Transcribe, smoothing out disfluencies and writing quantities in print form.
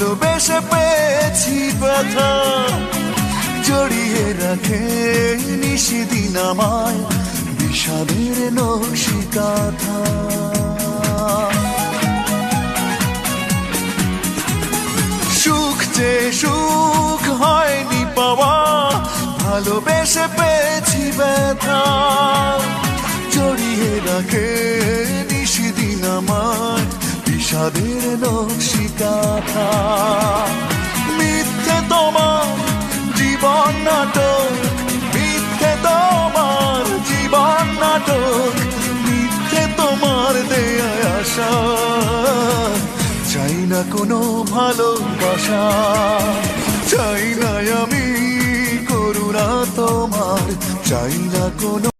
ভালোবেসে পেয়েছি ব্যথা, জড়িয়ে রাখে নিশিদিন আমায় বিষাদের নকশিকাঁথা। সুখ যে সুখ হয়নি পাওয়া, ভালোবেসে পেয়েছি ব্যথা, জড়িয়ে রাখে নিশিদিন আমায় বিষাদের নকশিকাঁথা। মিথ্যে তোমার জীবন নাটক, মিথ্যে তোমার জীবন নাটক, মিথ্যে তোমার দেয়া আশা। চাই না কোনো ভালোবাসা, চাই না আমি করুণা তোমার, চাই না কোনো